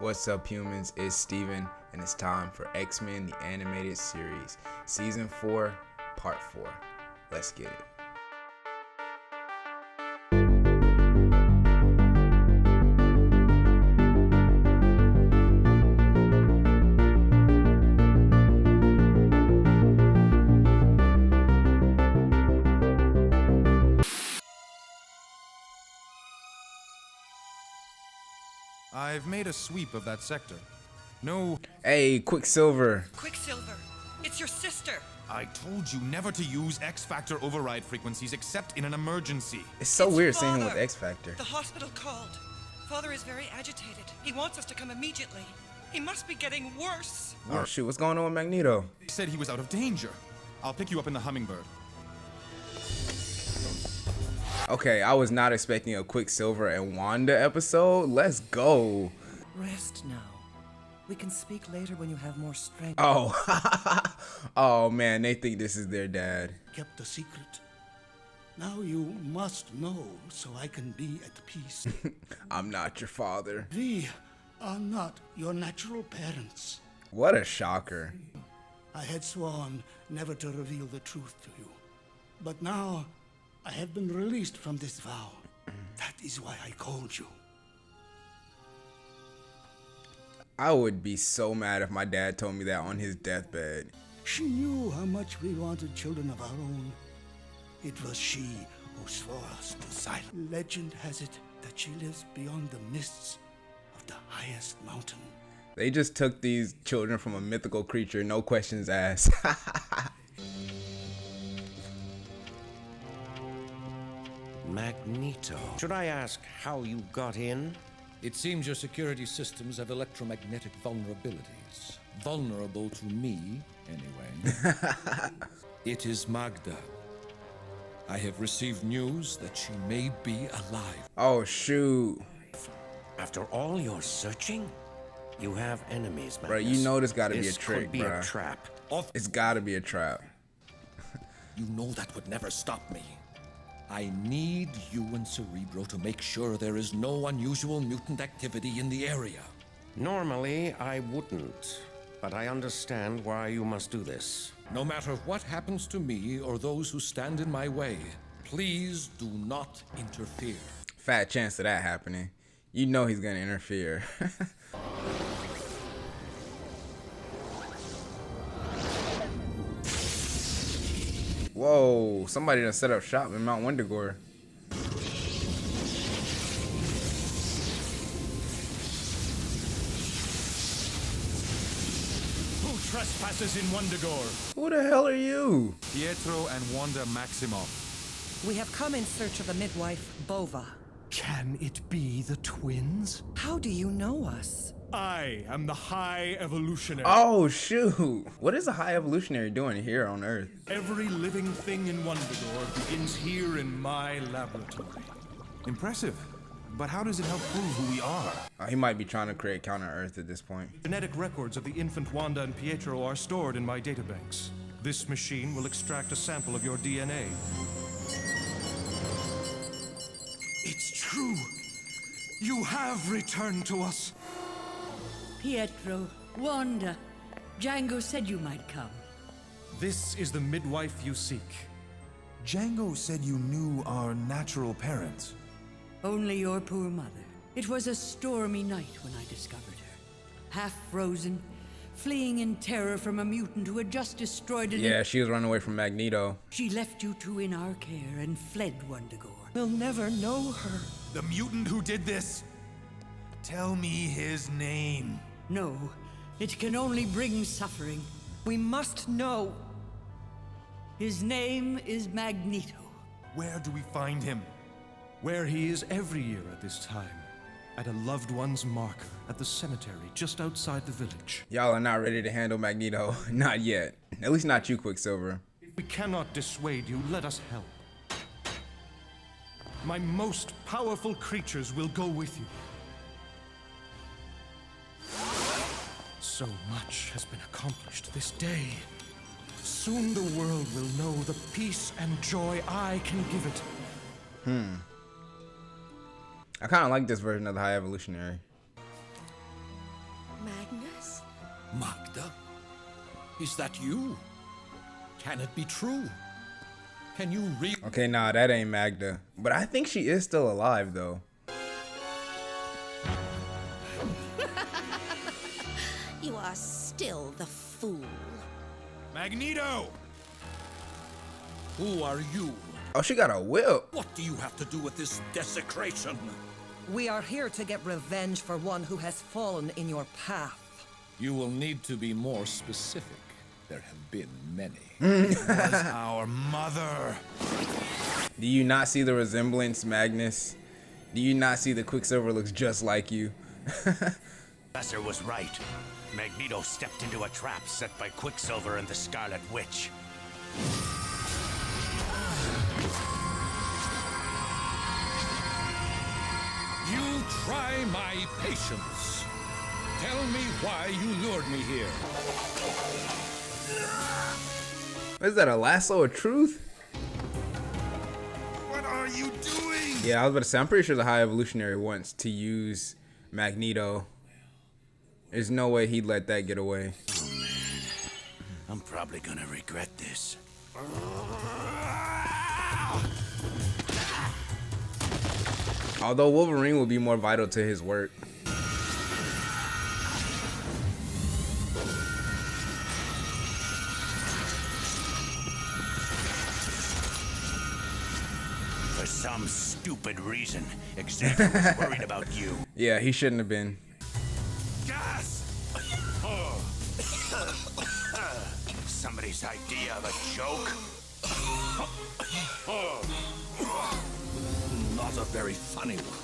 What's up, humans? It's Steven, and it's time for X-Men the Animated Series, Season 4, Part 4. Let's get it. I've made a sweep of that sector. No. Hey, Quicksilver. Quicksilver, it's your sister. I told you never to use X-Factor override frequencies except in an emergency. It's so weird seeing him with Father. X-Factor. The hospital called. Father is very agitated. He wants us to come immediately. He must be getting worse. Oh shoot, what's going on with Magneto? He said he was out of danger. I'll pick you up in the Hummingbird. Okay, I was not expecting a Quicksilver and Wanda episode. Let's go. Rest now. We can speak later when you have more strength. Oh, oh man, they think this is their dad. Kept a secret. Now you must know so I can be at peace. I'm not your father. We are not your natural parents. What a shocker. I had sworn never to reveal the truth to you. But now I have been released from this vow. That is why I called you. I would be so mad if my dad told me that on his deathbed. She knew how much we wanted children of our own. It was she who swore us to silence. Legend has it that she lives beyond the mists of the highest mountain. They just took these children from a mythical creature, no questions asked. Magneto. Should I ask how you got in? It seems your security systems have electromagnetic vulnerabilities. Vulnerable to me, anyway. It is Magda. I have received news that she may be alive. Oh shoot. After all your searching, you have enemies, Magnus. Bro, you know this gotta be a This trick, could be bro. a trap. It's gotta be a trap. You know that would never stop me. I need you and Cerebro to make sure there is no unusual mutant activity in the area. Normally, I wouldn't, but I understand why you must do this. No matter what happens to me or those who stand in my way, please do not interfere. Fat chance of that happening. You know he's gonna interfere. Whoa, somebody done set up shop in Mount Wendigore. Who trespasses in Wendigore? Who the hell are you? Pietro and Wanda Maximoff. We have come in search of a midwife, Bova. Can it be the twins? How do you know us? I am the High Evolutionary. Oh shoot. What is a High Evolutionary doing here on Earth? Every living thing in Wendigore begins here in my laboratory. Impressive. But how does it help prove who we are? He might be trying to create counter Earth at this point. Genetic records of the infant Wanda and Pietro are stored in my databanks. This machine will extract a sample of your DNA. It's true. You have returned to us. Pietro, Wanda, Django said you might come. This is the midwife you seek. Django said you knew our natural parents. Only your poor mother. It was a stormy night when I discovered her. Half frozen, fleeing in terror from a mutant who had just destroyed an... Yeah, she was running away from Magneto. She left you two in our care and fled Wendigore. We'll never know her. The mutant who did this? Tell me his name. No, it can only bring suffering. We must know. His name is Magneto. Where do we find him? Where he is every year at this time. At a loved one's marker at the cemetery just outside the village. Y'all are not ready to handle Magneto. Not yet. At least not you, Quicksilver. If we cannot dissuade you, let us help. My most powerful creatures will go with you. So much has been accomplished this day. Soon the world will know the peace and joy I can give it. I kind of like this version of the High Evolutionary. Magda? Is that you? Can it be true? Can you read? Okay, nah, that ain't Magda. But I think she is still alive, though. You are still the fool. Magneto! Who are you? Oh, she got a whip. What do you have to do with this desecration? We are here to get revenge for one who has fallen in your path. You will need to be more specific. There have been many. It was our mother. Do you not see the resemblance, Magnus? Do you not see the Quicksilver looks just like you? Professor was right. Magneto stepped into a trap set by Quicksilver and the Scarlet Witch. You try my patience. Tell me why you lured me here. What is that, a lasso of truth? What are you doing? Yeah, I was about to say, I'm pretty sure the High Evolutionary wants to use Magneto. There's no way he'd let that get away. Oh man, I'm probably gonna regret this. Although Wolverine will be more vital to his work. For some stupid reason, Xavier was worried about you. Yeah, he shouldn't have been. Gas! Somebody's idea of a joke? Not a very funny one.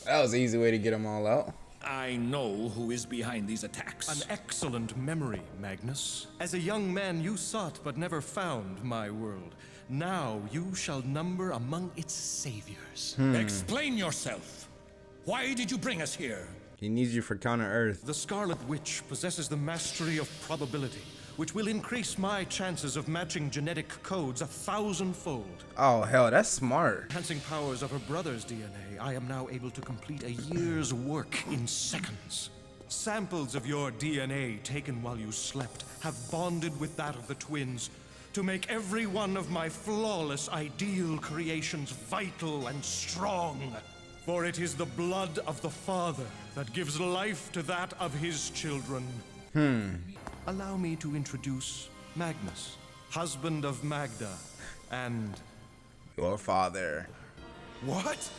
That was an easy way to get them all out. I know who is behind these attacks. An excellent memory, Magnus. As a young man, you sought but never found my world. Now you shall number among its saviors. Explain yourself. Why did you bring us here? He needs you for Counter-Earth. The Scarlet Witch possesses the mastery of probability, which will increase my chances of matching genetic codes 1,000-fold. Oh, hell, that's smart. Enhancing powers of her brother's DNA, I am now able to complete a year's work in seconds. Samples of your DNA taken while you slept have bonded with that of the twins to make every one of my flawless ideal creations vital and strong. For it is the blood of the Father that gives life to that of his children. Allow me to introduce Magnus, husband of Magda, and... Your father. What?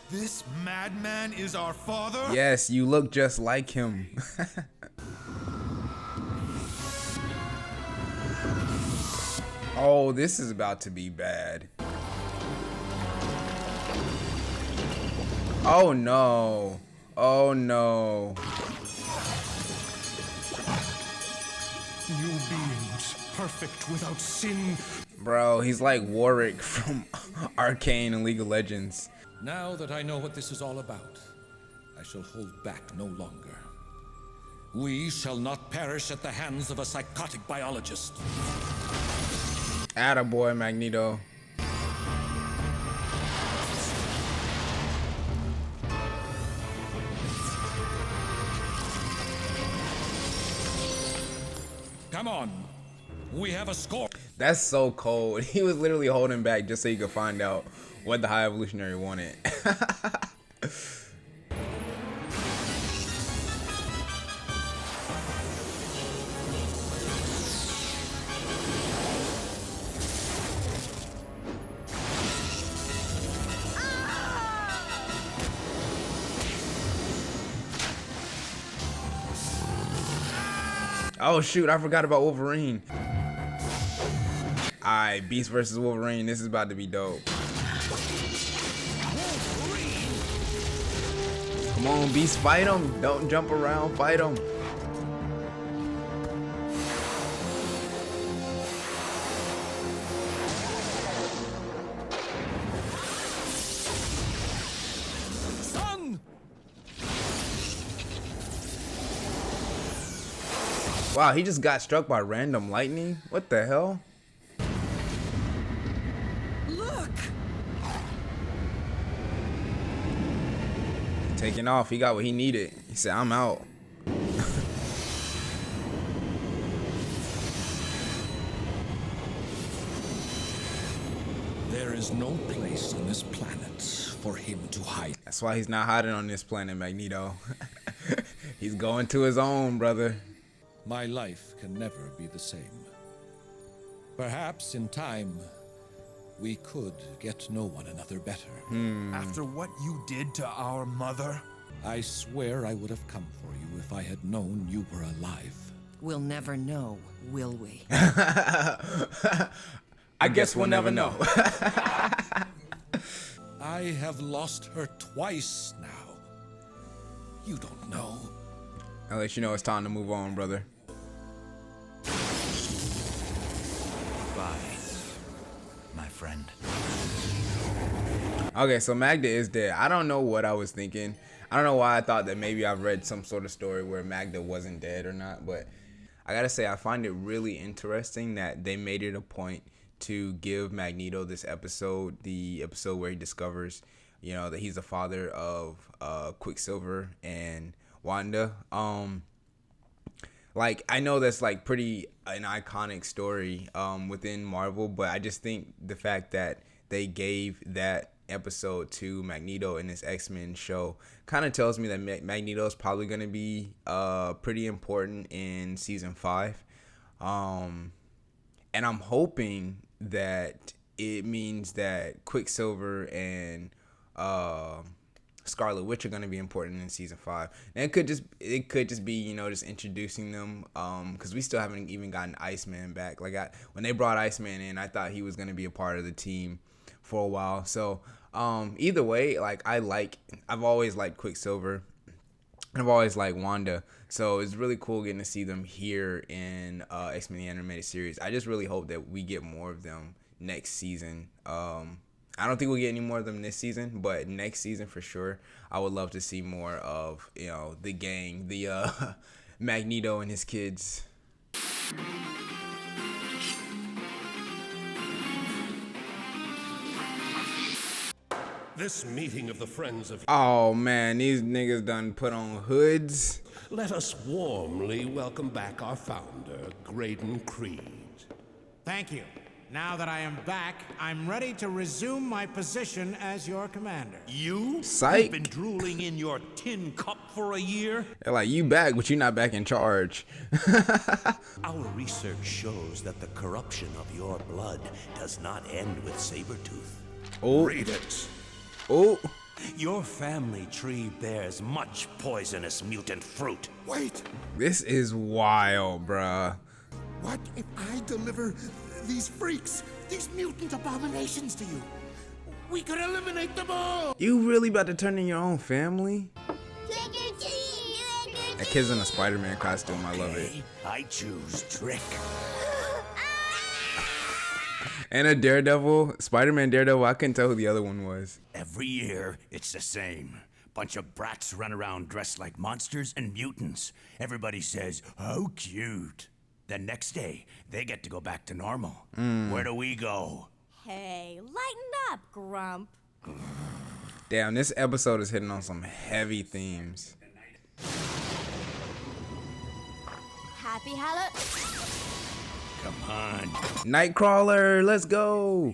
This madman is our father? Yes, you look just like him. Oh, this is about to be bad. Oh no. Oh no. New beings, perfect without sin. Bro, he's like Warwick from Arcane and League of Legends. Now that I know what this is all about, I shall hold back no longer. We shall not perish at the hands of a psychotic biologist. Attaboy, Magneto. Come on. We have a score. That's so cold. He was literally holding back just so he could find out what the High Evolutionary wanted. Oh shoot, I forgot about Wolverine. Alright, Beast versus Wolverine. This is about to be dope. Come on, Beast, fight him. Don't jump around, fight him. Son! Wow, he just got struck by random lightning? What the hell? Taking off. He got what he needed. He said, I'm out. There is no place on this planet for him to hide. That's why he's not hiding on this planet, Magneto. He's going to his own, brother. My life can never be the same. Perhaps in time, we could get to know one another better. After what you did to our mother? I swear I would have come for you if I had known you were alive. We'll never know, will we? I guess we'll never know. I have lost her twice now. You don't know. I'll let you know it's time to move on, brother. Bye, my friend. Okay, so Magda is dead. I don't know what I was thinking. I don't know why I thought that maybe I've read some sort of story where Magda wasn't dead or not, but I gotta say I find it really interesting that they made it a point to give Magneto this episode, the episode where he discovers, you know, that he's the father of Quicksilver and Wanda. Like, I know that's like pretty an iconic story within Marvel, but I just think the fact that they gave that episode to Magneto in this X-Men show kind of tells me that Magneto is probably going to be pretty important in season 5. And I'm hoping that it means that Quicksilver and Scarlet Witch are going to be important in season 5. And it could just be, you know, just introducing them, because we still haven't even gotten Iceman back. Like, when they brought Iceman in, I thought he was going to be a part of the team for a while. So either way, like, I've always liked Quicksilver, and I've always liked Wanda. So it's really cool getting to see them here in X-Men the Animated Series. I just really hope that we get more of them next season. I don't think we'll get any more of them this season, but next season for sure. I would love to see more of, you know, the gang, the Magneto and his kids. This meeting of the Friends of... Oh man, these niggas done put on hoods. Let us warmly welcome back our founder, Graydon Creed. Thank you. Now that I am back, I'm ready to resume my position as your commander. You? Psych. You've been drooling in your tin cup for a year? They're like, you back, but you're not back in charge. Our research shows that the corruption of your blood does not end with Sabretooth. Oh. Read it. Oh. Your family tree bears much poisonous mutant fruit. Wait! This is wild, bruh. What if I deliver these freaks, these mutant abominations to you? We could eliminate them all! You really about to turn in your own family? That kid's in a Spider-Man costume. I love it. I choose Trick. And a Daredevil, Spider-Man Daredevil. I couldn't tell who the other one was. Every year, it's the same. Bunch of brats run around dressed like monsters and mutants. Everybody says, how cute. Then next day, they get to go back to normal. Where do we go? Hey, lighten up, Grump. Damn, this episode is hitting on some heavy themes. Happy Halloween. Come on. Nightcrawler, let's go.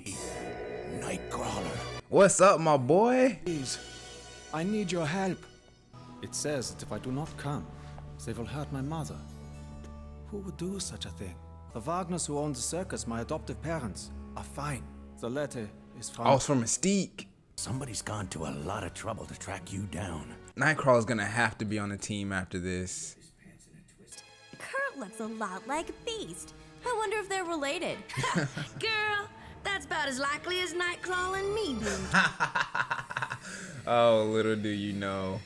Nightcrawler. What's up, my boy? Please, I need your help. It says that if I do not come, they will hurt my mother. Who would do such a thing? The Wagners who own the circus, my adoptive parents, are fine. The letter is from... Oh, it's from Mystique. Somebody's gone to a lot of trouble to track you down. Nightcrawler's gonna have to be on the team after this. Kurt looks a lot like Beast. I wonder if they're related. Girl, that's about as likely as Nightcrawler and me being. Oh, little do you know.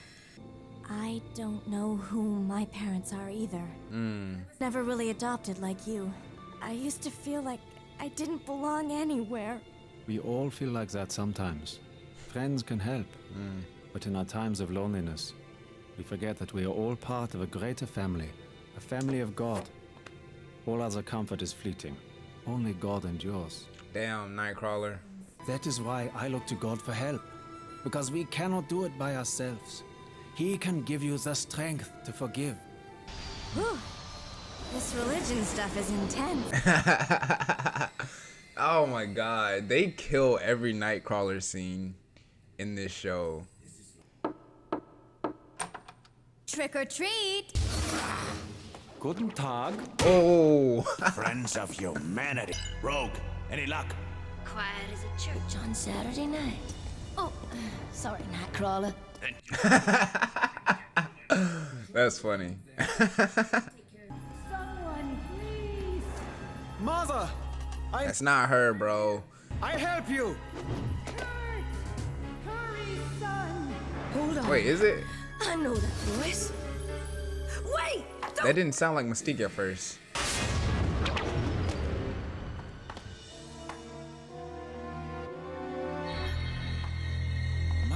I don't know who my parents are either. Never really adopted like you. I used to feel like I didn't belong anywhere. We all feel like that sometimes. Friends can help. But in our times of loneliness, we forget that we are all part of a greater family. A family of God. All other comfort is fleeting. Only God endures. Damn, Nightcrawler. That is why I look to God for help. Because we cannot do it by ourselves. He can give you the strength to forgive. Whew. This religion stuff is intense. Oh my god, they kill every Nightcrawler scene in this show. Trick or treat. Guten Tag. Oh. Friends of humanity. Rogue, any luck? Quiet as a church on Saturday night. Oh, sorry, Nightcrawler. That's funny. Someone, please. Mother! That's not her, bro. I help you! Hurry, son. Hold on. Wait, is it? I know that voice. Wait! That didn't sound like Mystique at first.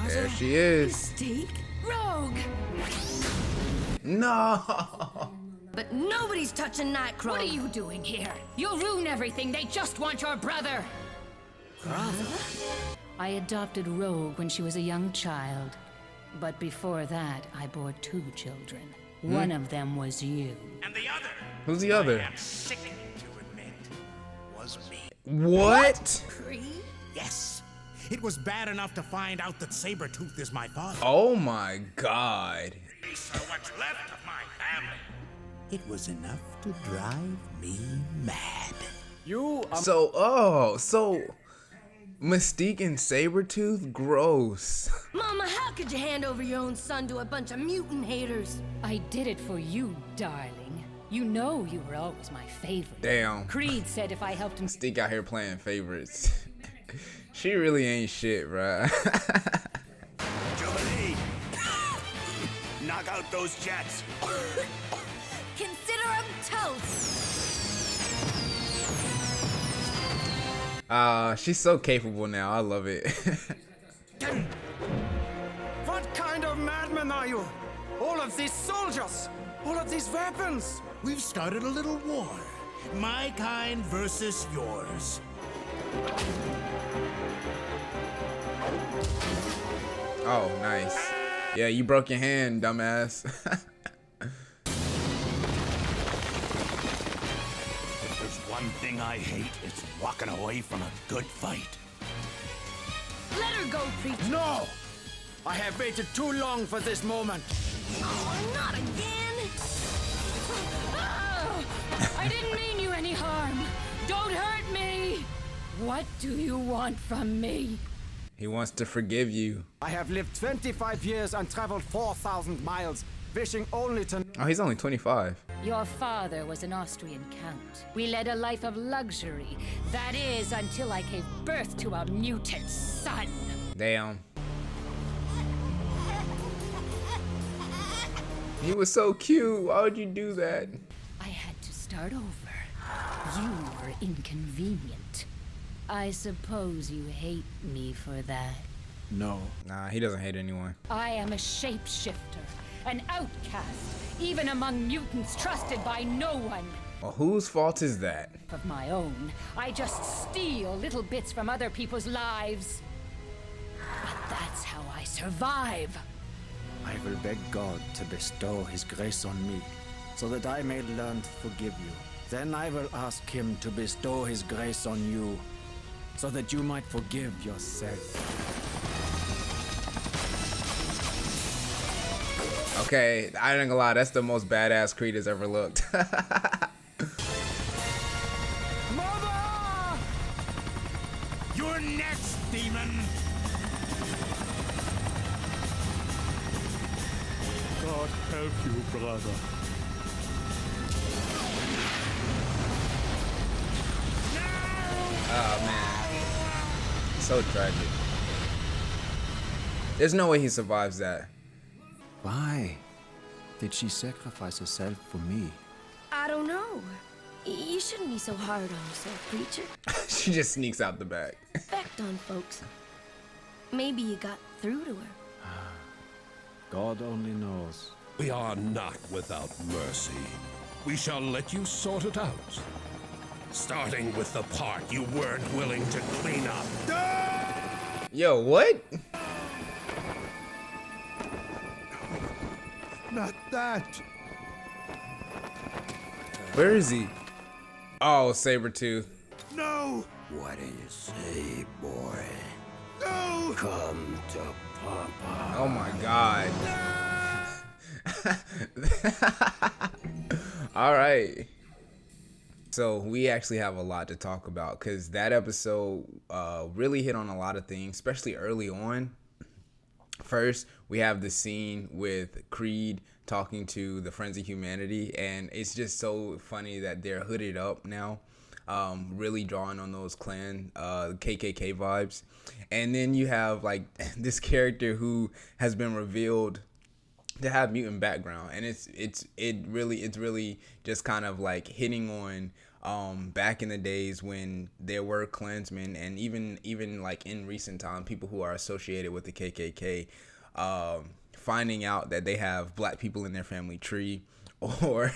There she is. Mystique? Rogue! No! But nobody's touching Nightcrawler. What are you doing here? You'll ruin everything. They just want your brother. Brother? I adopted Rogue when she was a young child. But before that, I bore 2 children. One of them was you. And the other? Who's the other? I am sickened to admit, was me. What? Creed? Yes. It was bad enough to find out that Sabretooth is my father. Oh my god. These are what's left of my family. It was enough to drive me mad. You are... So Mystique and Sabretooth? Gross. Mama, how could you hand over your own son to a bunch of mutant haters? I did it for you, darling. You know you were always my favorite. Damn. Creed said if I helped him... Mystique out here playing favorites. She really ain't shit, bruh. Jubilee! Knock out those jets. Consider him toast. She's so capable now. I love it. What kind of madman are you? All of these soldiers! All of these weapons! We've started a little war. My kind versus yours. Oh, nice. Yeah, you broke your hand, dumbass. If there's one thing I hate, it's walking away from a good fight. Let her go, preacher. No! I have waited too long for this moment. Oh, not again. Oh, I didn't mean you any harm. Don't hurt me. What do you want from me? He wants to forgive you. I have lived 25 years and traveled 4,000 miles, wishing only to... Oh, he's only 25. Your father was an Austrian count. We led a life of luxury. That is, until I gave birth to a mutant son. Damn. He was so cute. Why would you do that? I had to start over. You were inconvenient. I suppose you hate me for that. No. Nah, he doesn't hate anyone. I am a shapeshifter, an outcast, even among mutants trusted by no one. Well, whose fault is that? Of my own, I just steal little bits from other people's lives. But that's how I survive. I will beg God to bestow His grace on me, so that I may learn to forgive you. Then I will ask Him to bestow His grace on you, so that you might forgive yourself. Okay, I ain't gonna lie, that's the most badass Creed has ever looked. Mother! You're next, demon. God help you, brother. Oh man, so tragic. There's no way he survives that. Why did she sacrifice herself for me? I don't know. You shouldn't be so hard on yourself, preacher. She just sneaks out the back. Effect on folks. Maybe you got through to her. God only knows. We are not without mercy. We shall let you sort it out. Starting with the part you weren't willing to clean up. Yo, what? Not that. Where is he? Oh, Sabretooth. No! What do you say, boy? No! Come to Papa. Oh my God. All right. So we actually have a lot to talk about because that episode really hit on a lot of things, especially early on. First, we have the scene with Creed talking to the Friends of Humanity, and it's just so funny that they're hooded up now, really drawing on those Klan, KKK vibes. And then you have like this character who has been revealed to have mutant background, and it's really just kind of like hitting on back in the days when there were Klansmen, and even like in recent time, people who are associated with the KKK, finding out that they have black people in their family tree, or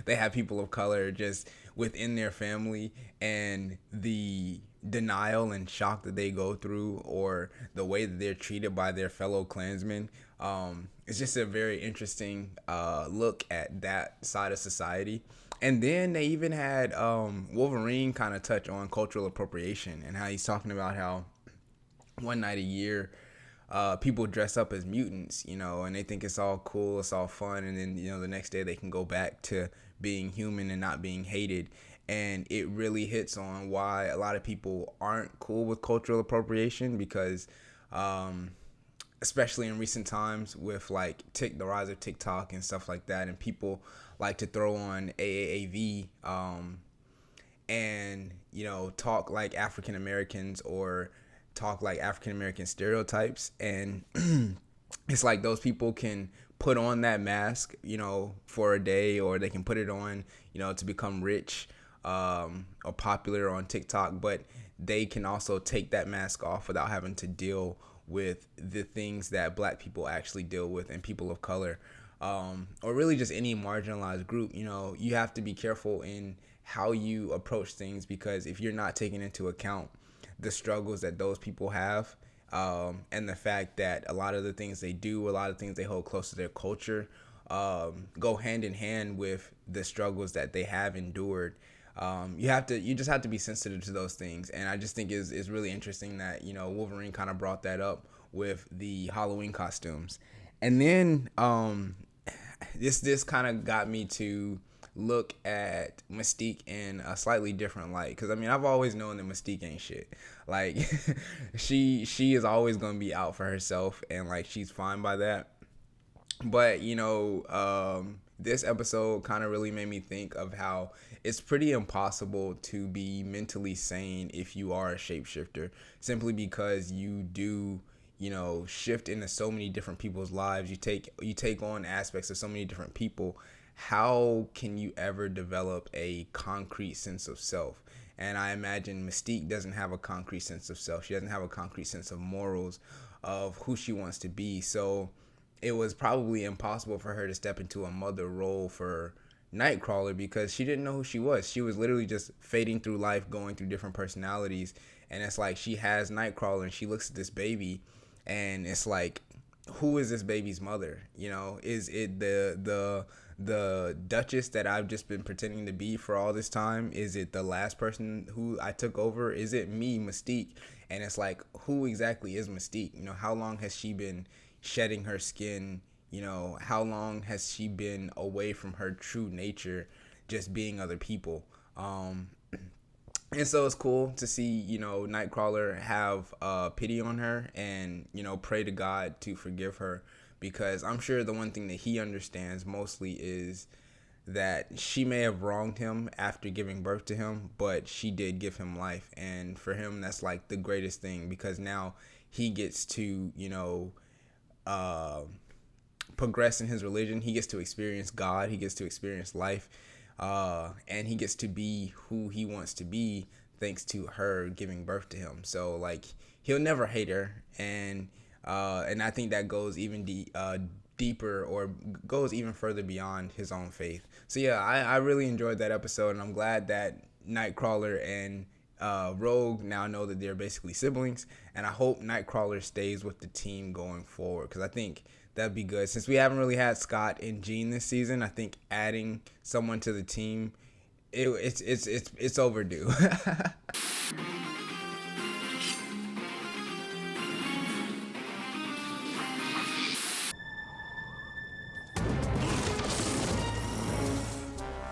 they have people of color just within their family, and the denial and shock that they go through, or the way that they're treated by their fellow Klansmen. It's just a very interesting look at that side of society. And then they even had Wolverine kind of touch on cultural appropriation, and how he's talking about how one night a year people dress up as mutants, and they think it's all cool, it's all fun, and then the next day they can go back to being human and not being hated. And it really hits on why a lot of people aren't cool with cultural appropriation, because especially in recent times with like the rise of TikTok and stuff like that, and people like to throw on AAAV and talk like African Americans, or talk like African American stereotypes, and it's like those people can put on that mask for a day, or they can put it on to become rich or popular on TikTok, but they can also take that mask off without having to deal with the things that black people actually deal with, and people of color, or really just any marginalized group. You have to be careful in how you approach things, because if you're not taking into account the struggles that those people have, and the fact that a lot of the things they do, a lot of things they hold close to their culture, go hand in hand with the struggles that they have endured. You just have to be sensitive to those things. And I just think it's really interesting that Wolverine kind of brought that up with the Halloween costumes. And then this kind of got me to look at Mystique in a slightly different light, because I've always known that Mystique ain't shit. Like she is always gonna be out for herself, and like she's fine by that. But this episode kind of really made me think of how it's pretty impossible to be mentally sane if you are a shapeshifter, simply because you do shift into so many different people's lives. You take on aspects of so many different people. How can you ever develop a concrete sense of self? And I imagine Mystique doesn't have a concrete sense of self. She doesn't have a concrete sense of morals, of who she wants to be. So it was probably impossible for her to step into a mother role for Nightcrawler, because she didn't know who she was. She was literally just fading through life, going through different personalities. And it's like she has Nightcrawler, and she looks at this baby, and it's like, who is this baby's mother? Is it the Duchess that I've just been pretending to be for all this time? Is it the last person who I took over? Is it me, Mystique? And it's like, who exactly is Mystique? How long has she been shedding her skin? How long has she been away from her true nature, just being other people? And so it's cool to see, Nightcrawler have pity on her, and, pray to God to forgive her, because I'm sure the one thing that he understands mostly is that she may have wronged him after giving birth to him, but she did give him life. And for him, that's like the greatest thing, because now he gets to, progress in his religion. He gets to experience God. He gets to experience life. And he gets to be who he wants to be, thanks to her giving birth to him. So like, he'll never hate her. And I think that goes even deeper, or goes even further beyond his own faith. So yeah, I really enjoyed that episode, and I'm glad that Nightcrawler and Rogue now know that they're basically siblings, and I hope Nightcrawler stays with the team going forward, because I think That'd be good. Since we haven't really had Scott and Jean this season, I think adding someone to the team, it's overdue.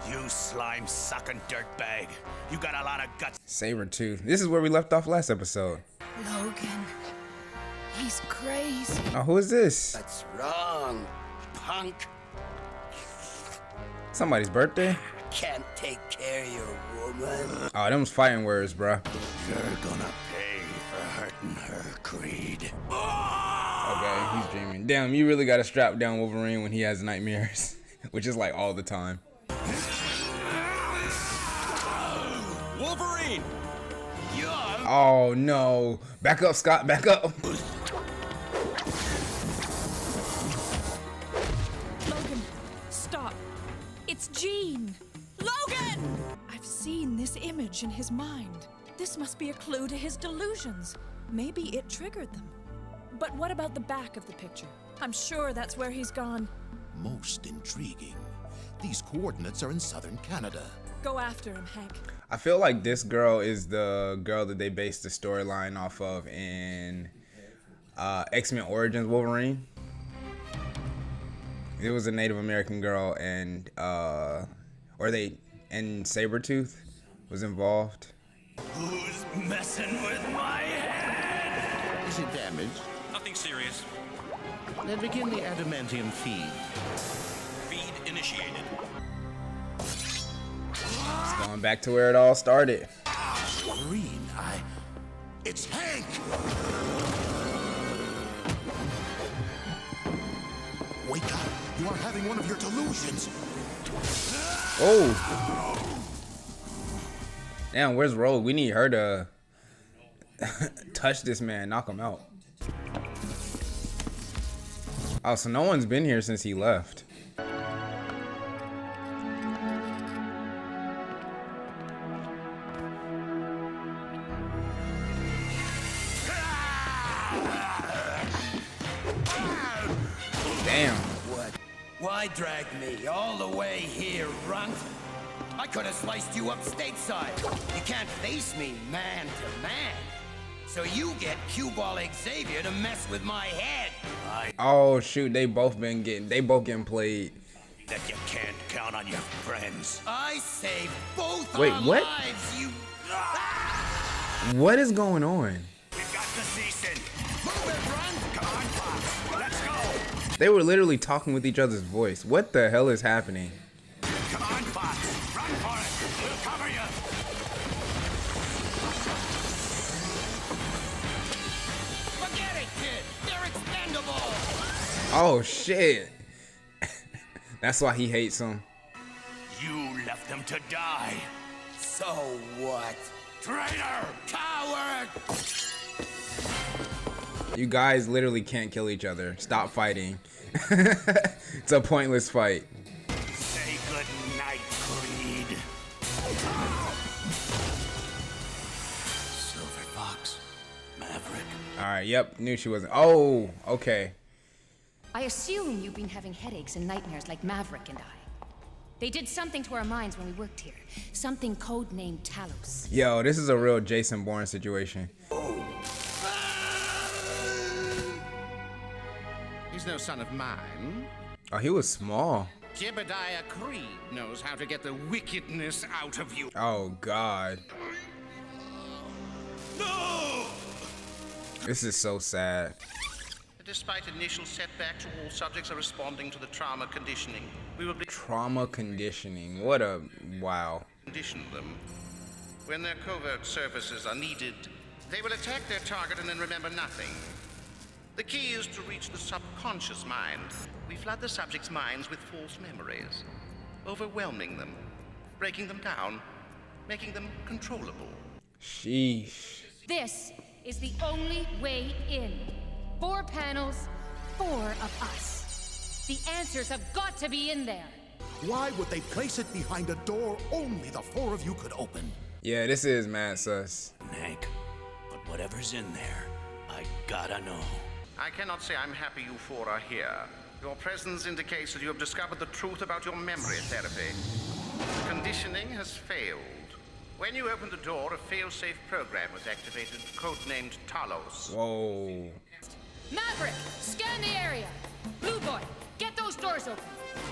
You slime-sucking dirtbag. You got a lot of guts. Sabretooth. This is where we left off last episode. Logan. He's crazy. Oh, who is this? What's wrong, punk? Somebody's birthday? Can't take care of your woman. Oh, them's fighting words, bruh. You're gonna pay for hurting her, Creed. Okay, he's dreaming. Damn, you really gotta strap down Wolverine when he has nightmares. Which is like all the time. Wolverine! Oh no. Back up, Scott, back up. Logan, stop. It's Jean. Logan! I've seen this image in his mind. This must be a clue to his delusions. Maybe it triggered them. But what about the back of the picture? I'm sure that's where he's gone. Most intriguing. These coordinates are in southern Canada. Go after him, Hank. I feel like this girl is the girl that they based the storyline off of in X-Men Origins Wolverine. It was a Native American girl, and Sabretooth was involved. Who's messing with my head? Is it damaged? Nothing serious. Then begin the adamantium feed. Feed initiated. It's going back to where it all started. Wolverine, it's Hank! Wake up! You are having one of your delusions! Oh! Damn, where's Rogue? We need her to touch this man, knock him out. Oh, so no one's been here since he left. Damn. What? Why drag me all the way here, runt? I could have sliced you up stateside. You can't face me man to man. So you get cue ball Xavier to mess with my head. Oh shoot, they both getting played. That you can't count on your friends. I saved both Wait, our what? lives, you... What is going on? We've got the season. Move it, run! Come on, Fox. Let's go! They were literally talking with each other's voice. What the hell is happening? Come on, Fox. Run for it. We'll cover you. Forget it, kid. They're expendable. Oh shit. That's why he hates him. You left them to die. So what? Traitor! Coward! You guys literally can't kill each other. Stop fighting. It's a pointless fight. Say good night, Creed. Silver Fox. Maverick. Alright, yep, knew she wasn't. Oh, okay. I assume you've been having headaches and nightmares like Maverick and I. They did something to our minds when we worked here. Something codenamed Talos. Yo, this is a real Jason Bourne situation. He's no son of mine. Oh, he was small. Jebediah Creed knows how to get the wickedness out of you. Oh, God. No! This is so sad. Despite initial setbacks, all subjects are responding to the trauma conditioning. We will be Trauma conditioning. What a... wow. condition them. When their covert services are needed, they will attack their target and then remember nothing. The key is to reach the subconscious mind. We flood the subject's minds with false memories, overwhelming them, breaking them down, making them controllable. Sheesh. This is the only way in. 4 panels, 4 of us. The answers have got to be in there. Why would they place it behind a door only the 4 of you could open? Yeah, this is mad sus. Hank, but whatever's in there, I gotta know. I cannot say I'm happy you four are here. Your presence indicates that you have discovered the truth about your memory therapy. Conditioning has failed. When you opened the door, a fail-safe program was activated, codenamed Talos. Whoa. Maverick, scan the area. Blue Boy, get those doors open.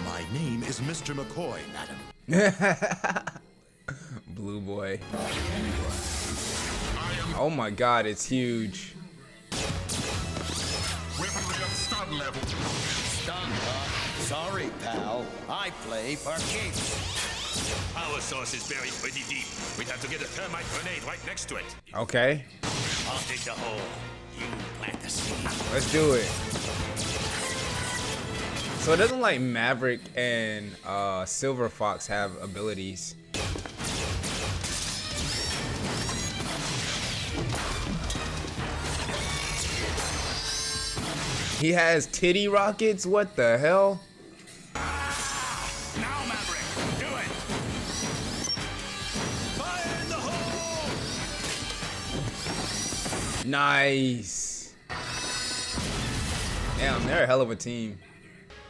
My name is Mr. McCoy, madam. Blue Boy. Oh my God, it's huge. Weaponry at stun level. Stun, huh? Sorry, pal. I play for keeps. Power source is buried pretty deep. We'd have to get a thermite grenade right next to it. Okay. I'll dig the hole. You plant the seed. Let's do it. So it doesn't like Maverick and Silver Fox have abilities. He has titty rockets? What the hell? Now, Maverick, do it. Fire in the hole. Nice. Damn, they're a hell of a team.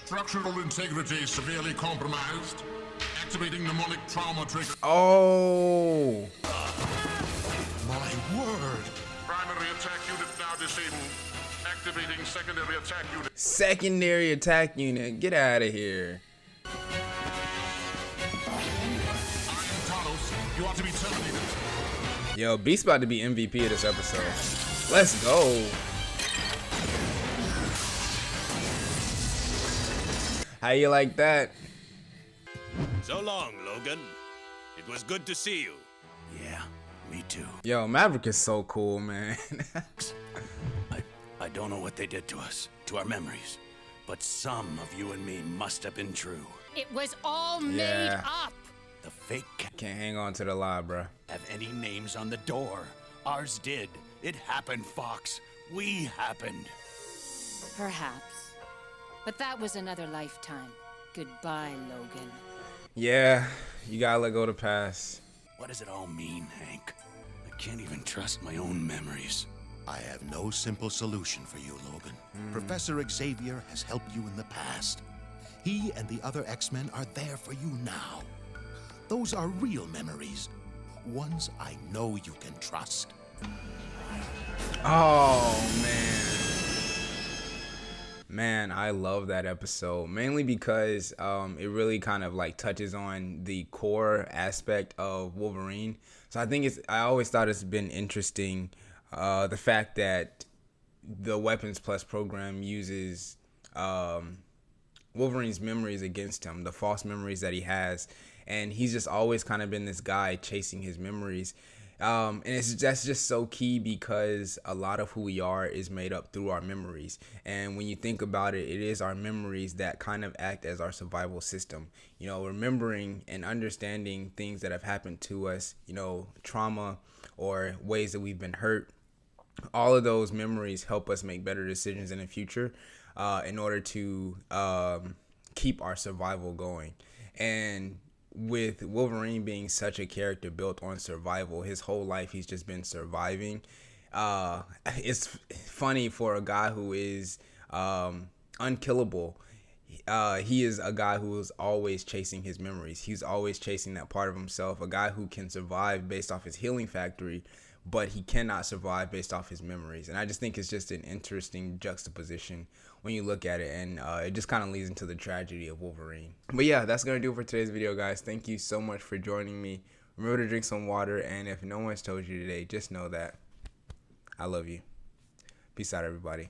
Structural integrity severely compromised. Activating mnemonic trauma trigger. Oh. My word. Primary attack unit now disabled. Activating secondary attack unit. Secondary attack unit. Get out of here. I am Talos. You are to be terminated. Yo, Beast about to be MVP of this episode. Let's go. How you like that? So long, Logan. It was good to see you. Yeah, me too. Yo, Maverick is so cool, man. I don't know what they did to us, to our memories, but some of you and me must have been true. It was all made up. The fake can't hang on to the lie, bruh. Have any names on the door? Ours did. It happened, Fox. We happened. Perhaps. But that was another lifetime. Goodbye, Logan. Yeah, you gotta let go of the past. What does it all mean, Hank? I can't even trust my own memories. I have no simple solution for you, Logan. Professor Xavier has helped you in the past. He and the other X-Men are there for you now. Those are real memories. Ones I know you can trust. Oh, man. Man, I love that episode. Mainly because it really kind of like touches on the core aspect of Wolverine. So I think I always thought it's been interesting the fact that the Weapons Plus program uses Wolverine's memories against him, the false memories that he has, and he's just always kind of been this guy chasing his memories. And that's just so key because a lot of who we are is made up through our memories. And when you think about it, it is our memories that kind of act as our survival system. You know, remembering and understanding things that have happened to us, you know, trauma or ways that we've been hurt. All of those memories help us make better decisions in the future in order to keep our survival going. And with Wolverine being such a character built on survival, his whole life he's just been surviving. It's funny for a guy who is unkillable. He is a guy who is always chasing his memories. He's always chasing that part of himself. A guy who can survive based off his healing factory, but he cannot survive based off his memories. And I just think it's just an interesting juxtaposition when you look at it, and it just kind of leads into the tragedy of Wolverine. But yeah, that's gonna do it for today's video, guys. Thank you so much for joining me. Remember to drink some water, and if no one's told you today, just know that I love you. Peace out, everybody.